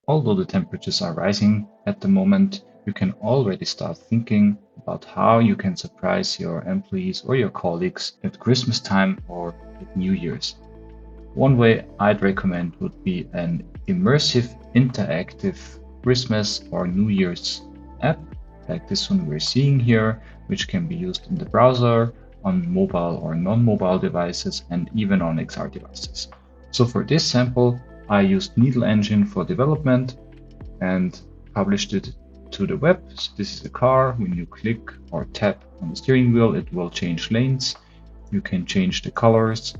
although the temperatures are rising at the moment, you can already start thinking about how you can surprise your employees or your colleagues at Christmas time or at New Year's. One way I'd recommend would be an immersive, interactive Christmas or New Year's app, like this one we're seeing here, which can be used in the browser, on mobile or non-mobile devices, and even on XR devices. So for this sample, I used Needle Engine for development and published it to the web. So this is the car. When you click or tap on the steering wheel, it will change lanes. You can change the colors,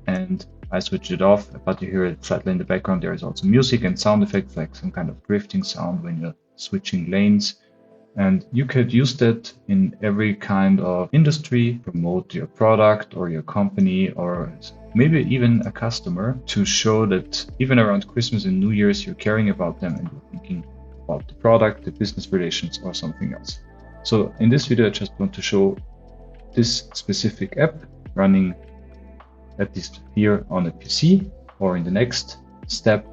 and I switched it off, but you hear it slightly in the background. There is also music and sound effects, like some kind of drifting sound when you're switching lanes. And you could use that in every kind of industry, promote your product or your company, or maybe even a customer, to show that even around Christmas and New Year's, you're caring about them and you're thinking about the product, the business relations, or something else. So in this video, I just want to show this specific app running at least here on a PC, or in the next step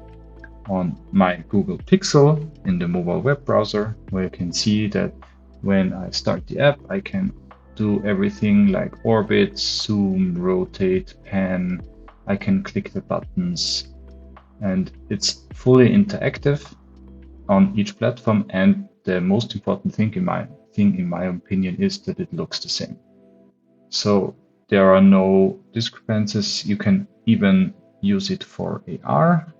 on my Google Pixel in the mobile web browser, where you can see that when I start the app, I can do everything like orbit, zoom, rotate, pan. I can click the buttons, and it's fully interactive on each platform. And the most important thing in my opinion is that it looks the same. So there are no discrepancies. You can even use it for AR,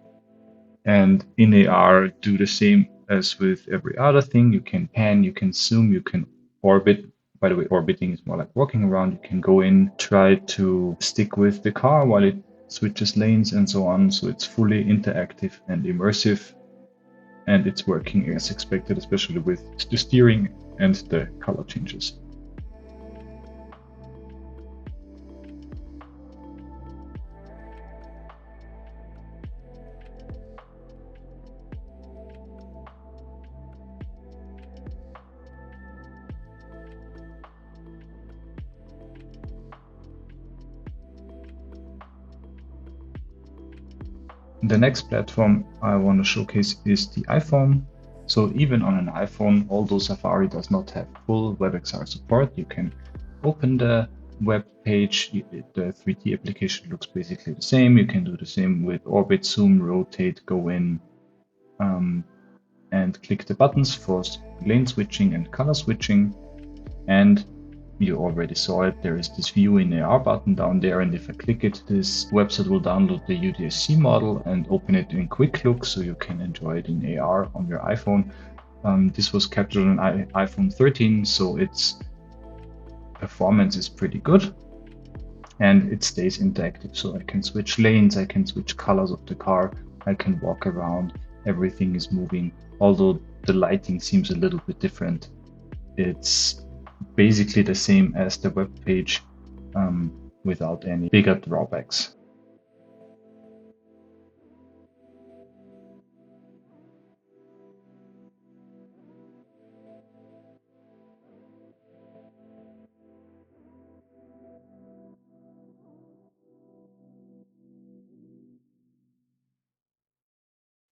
and in AR do the same as with every other thing. You can pan, you can zoom, you can orbit. By the way, orbiting is more like walking around. You can go in, try to stick with the car while it switches lanes and so on. So it's fully interactive and immersive, and it's working as expected, especially with the steering and the color changes. The next platform I want to showcase is the iPhone. So even on an iPhone, although Safari does not have full WebXR support, you can open the web page. The 3D application looks basically the same. You can do the same with orbit, zoom, rotate, go in, and click the buttons for lane switching and color switching. And you already saw it, there is this view in AR button down there, and if I click it, this website will download the UDSC model and open it in quick look so you can enjoy it in AR on your iPhone. This was captured on iPhone 13, so its performance is pretty good, and it stays interactive. So I can switch lanes, I can switch colors of the car, I can walk around, everything is moving. Although the lighting seems a little bit different, it's basically the same as the web page, without any bigger drawbacks.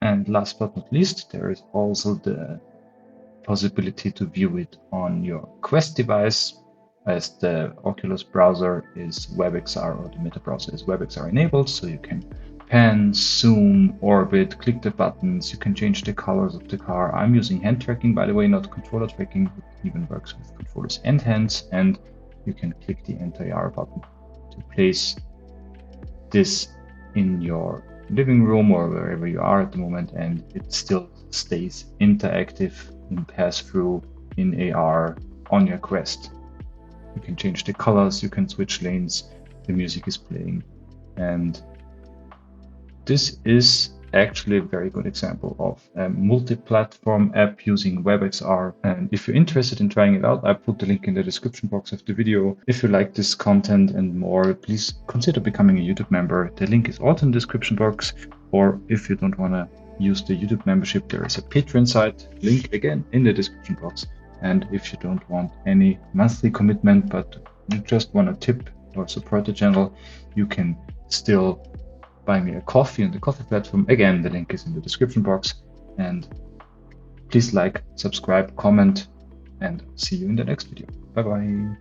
And last but not least, there is also the possibility to view it on your Quest device, as the Oculus browser is WebXR, or the Meta browser is WebXR enabled, so you can pan, zoom, orbit, click the buttons, you can change the colors of the car. I'm using hand tracking, by the way, not controller tracking. It even works with controllers and hands, and you can click the anti-AR button to place this in your living room or wherever you are at the moment, and it still stays interactive in pass-through in AR on your Quest. You can change the colors, you can switch lanes, the music is playing, and this is actually a very good example of a multi-platform app using WebXR. And if you're interested in trying it out, I put the link in the description box of the video. If you like this content and more, please consider becoming a YouTube member. The link is also in the description box. Or if you don't want to use the YouTube membership, there is a Patreon site, link again in the description box. And if you don't want any monthly commitment, but you just want to tip or support the channel, you can still buy me a coffee on the coffee platform. Again, the link is in the description box. And please like, subscribe, comment, and see you in the next video. Bye bye.